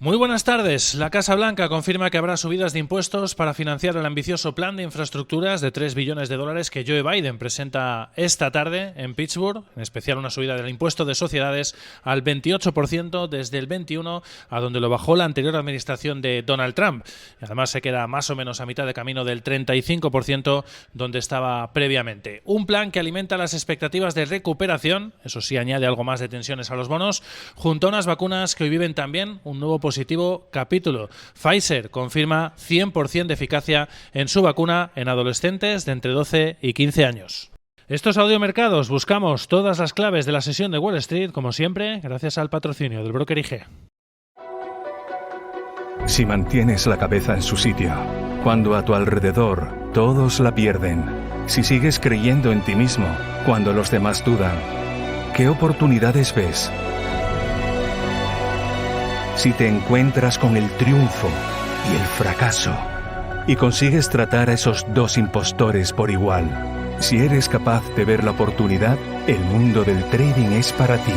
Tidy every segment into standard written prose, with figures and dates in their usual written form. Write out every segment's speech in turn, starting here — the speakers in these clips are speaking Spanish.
Muy buenas tardes. La Casa Blanca confirma que habrá subidas de impuestos para financiar el ambicioso plan de infraestructuras de $3 billones que Joe Biden presenta esta tarde en Pittsburgh, en especial una subida del impuesto de sociedades al 28% desde el 21%, a donde lo bajó la anterior administración de Donald Trump. Y además se queda más o menos a mitad de camino del 35% donde estaba previamente. Un plan que alimenta las expectativas de recuperación, eso sí añade algo más de tensiones a los bonos, junto a unas vacunas que hoy viven también un nuevo positivo capítulo. Pfizer confirma 100% de eficacia en su vacuna en adolescentes de entre 12 y 15 años. Estos audiomercados buscamos todas las claves de la sesión de Wall Street, como siempre, gracias al patrocinio del broker IG. Si mantienes la cabeza en su sitio, cuando a tu alrededor todos la pierden, si sigues creyendo en ti mismo, cuando los demás dudan, ¿qué oportunidades ves? Si te encuentras con el triunfo y el fracaso, y consigues tratar a esos dos impostores por igual, si eres capaz de ver la oportunidad, el mundo del trading es para ti.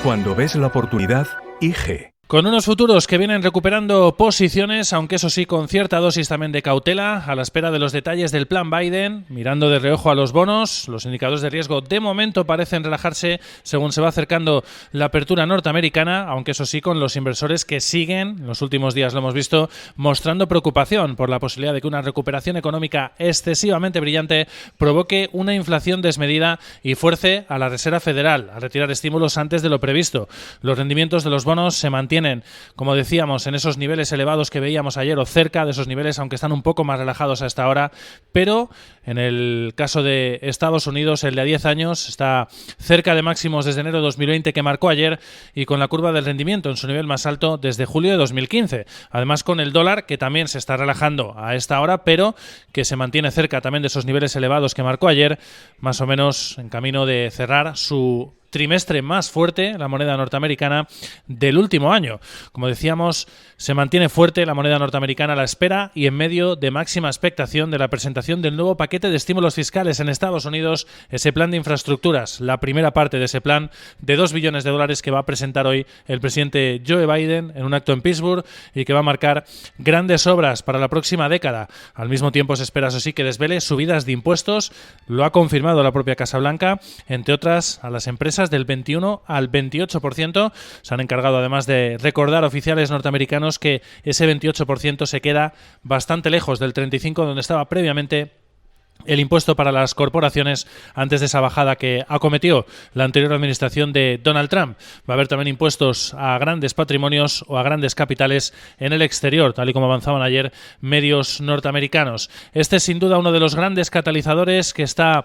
Cuando ves la oportunidad, IG. Con unos futuros que vienen recuperando posiciones, aunque eso sí con cierta dosis también de cautela, a la espera de los detalles del plan Biden, mirando de reojo a los bonos, los indicadores de riesgo de momento parecen relajarse según se va acercando la apertura norteamericana, aunque eso sí con los inversores que siguen, en los últimos días lo hemos visto, mostrando preocupación por la posibilidad de que una recuperación económica excesivamente brillante provoque una inflación desmedida y fuerce a la Reserva Federal a retirar estímulos antes de lo previsto. Los rendimientos de los bonos se mantienen, como decíamos, en esos niveles elevados que veíamos ayer o cerca de esos niveles, aunque están un poco más relajados a esta hora, pero en el caso de Estados Unidos, el de a 10 años está cerca de máximos desde enero de 2020 que marcó ayer y con la curva del rendimiento en su nivel más alto desde julio de 2015. Además con el dólar que también se está relajando a esta hora, pero que se mantiene cerca también de esos niveles elevados que marcó ayer, más o menos en camino de cerrar su trimestre más fuerte, la moneda norteamericana, del último año. Como decíamos, se mantiene fuerte la moneda norteamericana a la espera y en medio de máxima expectación de la presentación del nuevo paquete de estímulos fiscales en Estados Unidos, ese plan de infraestructuras, la primera parte de ese plan de $2 billones que va a presentar hoy el presidente Joe Biden en un acto en Pittsburgh y que va a marcar grandes obras para la próxima década. Al mismo tiempo se espera, eso sí, que desvele subidas de impuestos, lo ha confirmado la propia Casa Blanca, entre otras a las empresas del 21 al 28%. Se han encargado además de recordar oficiales norteamericanos que ese 28% se queda bastante lejos del 35% donde estaba previamente el impuesto para las corporaciones antes de esa bajada que acometió la anterior administración de Donald Trump. Va a haber también impuestos a grandes patrimonios o a grandes capitales en el exterior, tal y como avanzaban ayer medios norteamericanos. Este es sin duda uno de los grandes catalizadores que está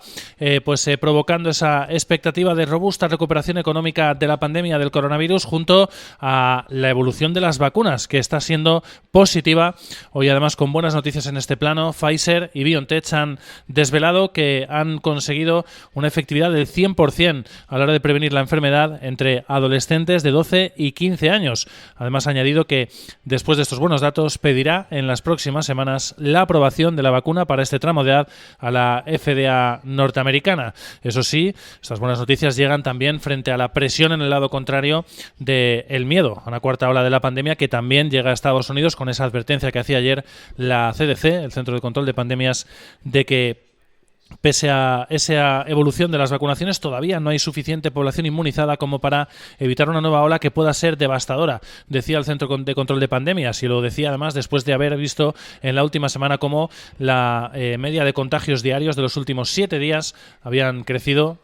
provocando esa expectativa de robusta recuperación económica de la pandemia del coronavirus junto a la evolución de las vacunas, que está siendo positiva. Hoy además con buenas noticias en este plano, Pfizer y BioNTech han desvelado que han conseguido una efectividad del 100% a la hora de prevenir la enfermedad entre adolescentes de 12 y 15 años. Además ha añadido que después de estos buenos datos pedirá en las próximas semanas la aprobación de la vacuna para este tramo de edad a la FDA norteamericana. Eso sí, estas buenas noticias llegan también frente a la presión en el lado contrario del miedo a una cuarta ola de la pandemia que también llega a Estados Unidos con esa advertencia que hacía ayer la CDC, el Centro de Control de Pandemias, de que pese a esa evolución de las vacunaciones, todavía no hay suficiente población inmunizada como para evitar una nueva ola que pueda ser devastadora, decía el Centro de Control de Pandemias, y lo decía además después de haber visto en la última semana cómo la media de contagios diarios de los últimos 7 días había crecido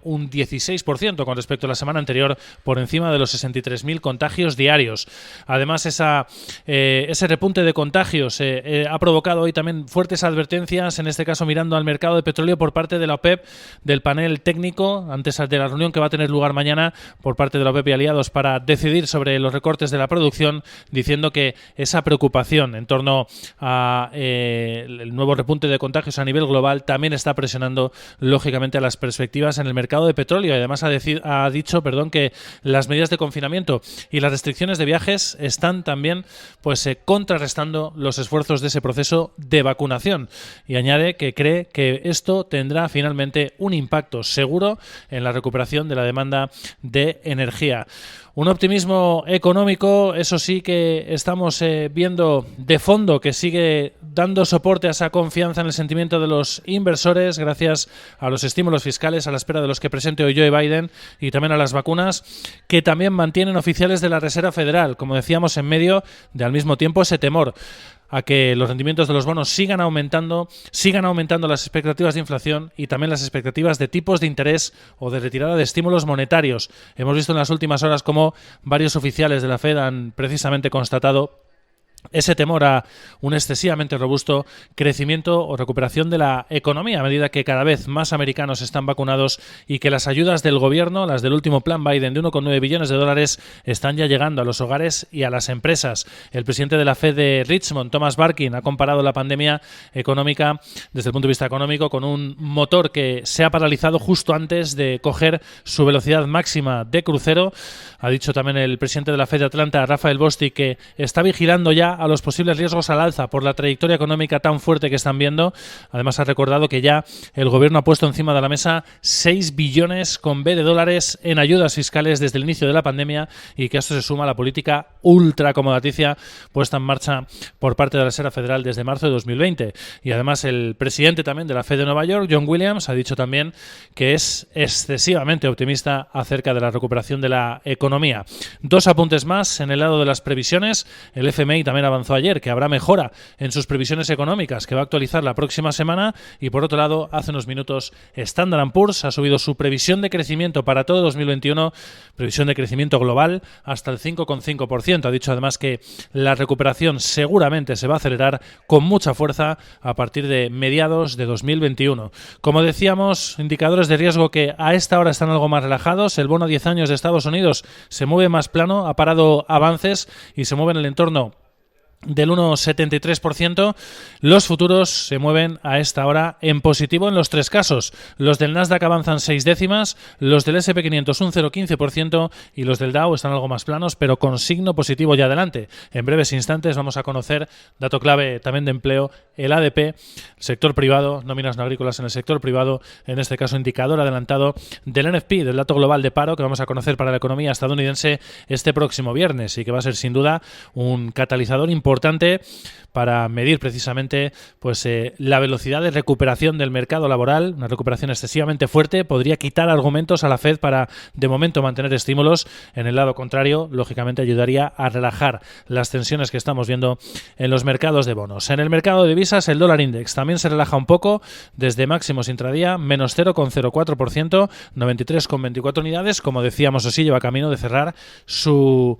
un 16% con respecto a la semana anterior, por encima de los 63.000 contagios diarios. Además, ese repunte de contagios ha provocado hoy también fuertes advertencias, en este caso mirando al mercado de petróleo por parte de la OPEP, del panel técnico, antes de la reunión que va a tener lugar mañana por parte de la OPEP y aliados para decidir sobre los recortes de la producción, diciendo que esa preocupación en torno a el nuevo repunte de contagios a nivel global también está presionando lógicamente a las perspectivas en el mercado de petróleo. Y además ha dicho que las medidas de confinamiento y las restricciones de viajes están también contrarrestando los esfuerzos de ese proceso de vacunación, y añade que cree que esto tendrá finalmente un impacto seguro en la recuperación de la demanda de energía. Un optimismo económico, eso sí que estamos viendo de fondo, que sigue dando soporte a esa confianza en el sentimiento de los inversores gracias a los estímulos fiscales a la espera de los que presente hoy Joe Biden y también a las vacunas que también mantienen oficiales de la Reserva Federal, como decíamos, en medio de al mismo tiempo ese temor a que los rendimientos de los bonos sigan aumentando las expectativas de inflación y también las expectativas de tipos de interés o de retirada de estímulos monetarios. Hemos visto en las últimas horas cómo varios oficiales de la Fed han precisamente constatado ese temor a un excesivamente robusto crecimiento o recuperación de la economía a medida que cada vez más americanos están vacunados y que las ayudas del gobierno, las del último plan Biden de 1,9 billones de dólares, están ya llegando a los hogares y a las empresas. El presidente de la Fed de Richmond, Thomas Barkin, ha comparado la pandemia económica desde el punto de vista económico con un motor que se ha paralizado justo antes de coger su velocidad máxima de crucero. Ha dicho también el presidente de la Fed de Atlanta, Raphael Bostic, que está vigilando ya a los posibles riesgos al alza por la trayectoria económica tan fuerte que están viendo. Además, ha recordado que ya el gobierno ha puesto encima de la mesa 6 billones con B de dólares en ayudas fiscales desde el inicio de la pandemia y que esto se suma a la política ultra acomodaticia puesta en marcha por parte de la Reserva Federal desde marzo de 2020. Y además el presidente también de la Fed de Nueva York, John Williams, ha dicho también que es excesivamente optimista acerca de la recuperación de la economía. Dos apuntes más en el lado de las previsiones. El FMI también avanzó ayer que habrá mejora en sus previsiones económicas, que va a actualizar la próxima semana. Y por otro lado, hace unos minutos Standard & Poor's ha subido su previsión de crecimiento para todo 2021, previsión de crecimiento global hasta el 5,5%. Ha dicho además que la recuperación seguramente se va a acelerar con mucha fuerza a partir de mediados de 2021. Como decíamos, indicadores de riesgo que a esta hora están algo más relajados. El bono a 10 años de Estados Unidos se mueve más plano, ha parado avances y se mueve en el entorno del 1,73%. Los futuros se mueven a esta hora en positivo en los tres casos. Los del Nasdaq avanzan 6 décimas, los del S&P 500 un 0,15% y los del Dow están algo más planos, pero con signo positivo ya adelante. En breves instantes vamos a conocer dato clave también de empleo, el ADP, el sector privado, nóminas no agrícolas en el sector privado, en este caso indicador adelantado del NFP, del dato global de paro que vamos a conocer para la economía estadounidense este próximo viernes y que va a ser sin duda un catalizador importante para medir precisamente la velocidad de recuperación del mercado laboral. Una recuperación excesivamente fuerte podría quitar argumentos a la Fed para de momento mantener estímulos. En el lado contrario, lógicamente ayudaría a relajar las tensiones que estamos viendo en los mercados de bonos. En el mercado de divisas, el dólar index también se relaja un poco desde máximos intradía, menos 0,04%, 93,24 unidades. Como decíamos, así lleva camino de cerrar su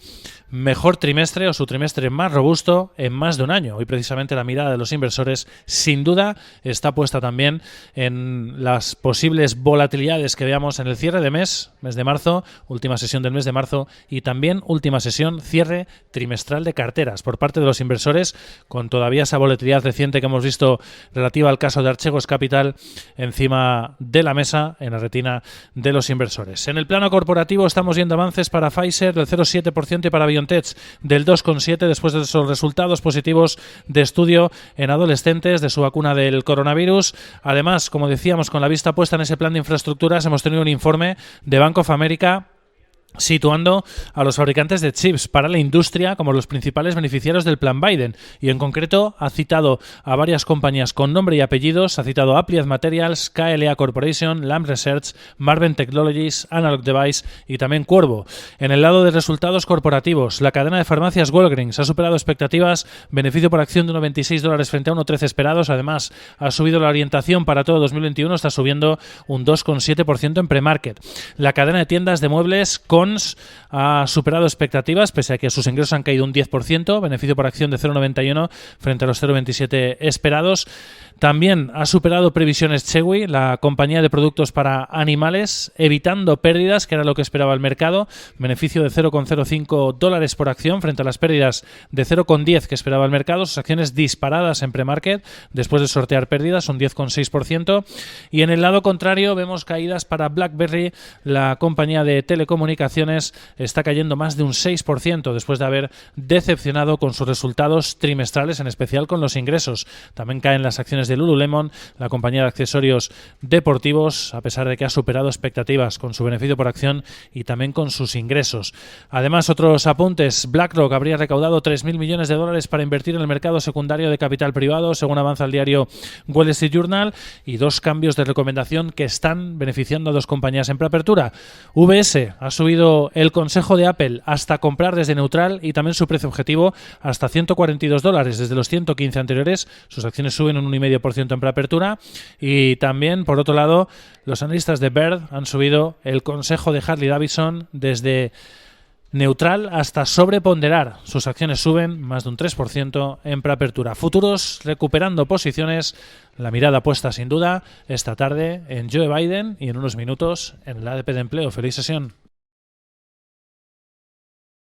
mejor trimestre o su trimestre más robusto en más de un año. Hoy precisamente la mirada de los inversores sin duda está puesta también en las posibles volatilidades que veamos en el cierre de mes de marzo, última sesión del mes de marzo y también última sesión, cierre trimestral de carteras por parte de los inversores, con todavía esa volatilidad reciente que hemos visto relativa al caso de Archegos Capital encima de la mesa, en la retina de los inversores. En el plano corporativo estamos viendo avances para Pfizer del 0,7% y para BioNTech del 2,7% después de esos resultados positivos de estudio en adolescentes de su vacuna del coronavirus. Además, como decíamos, con la vista puesta en ese plan de infraestructuras, hemos tenido un informe de Bank of America situando a los fabricantes de chips para la industria como los principales beneficiarios del plan Biden y en concreto ha citado a varias compañías con nombre y apellidos, ha citado Applied Materials, KLA Corporation, Lam Research, Marvell Technologies, Analog Device y también Cuervo. En el lado de resultados corporativos, la cadena de farmacias Walgreens ha superado expectativas, beneficio por acción de $96 frente a 1,13 esperados, además ha subido la orientación para todo 2021, está subiendo un 2,7% en pre-market. La cadena de tiendas de muebles ha superado expectativas, pese a que sus ingresos han caído un 10%, beneficio por acción de 0,91 frente a los 0,27 esperados. También ha superado previsiones Chewy, la compañía de productos para animales, evitando pérdidas, que era lo que esperaba el mercado, beneficio de $0,05 por acción frente a las pérdidas de 0,10 que esperaba el mercado, sus acciones disparadas en pre-market después de sortear pérdidas, un 10,6%. Y en el lado contrario vemos caídas para BlackBerry, la compañía de telecomunicaciones acciones está cayendo más de un 6% después de haber decepcionado con sus resultados trimestrales, en especial con los ingresos. También caen las acciones de Lululemon, la compañía de accesorios deportivos, a pesar de que ha superado expectativas con su beneficio por acción y también con sus ingresos. Además, otros apuntes. BlackRock habría recaudado 3.000 millones de dólares para invertir en el mercado secundario de capital privado, según avanza el diario Wall Street Journal, y dos cambios de recomendación que están beneficiando a dos compañías en preapertura. VS ha subido el consejo de Apple hasta comprar desde neutral y también su precio objetivo hasta $142 desde los 115 anteriores. Sus acciones suben un 1,5% en preapertura. Y también, por otro lado, los analistas de Baird han subido el consejo de Harley Davidson desde neutral hasta sobreponderar. Sus acciones suben más de un 3% en preapertura. Futuros recuperando posiciones. La mirada puesta sin duda esta tarde en Joe Biden y en unos minutos en el ADP de empleo. Feliz sesión.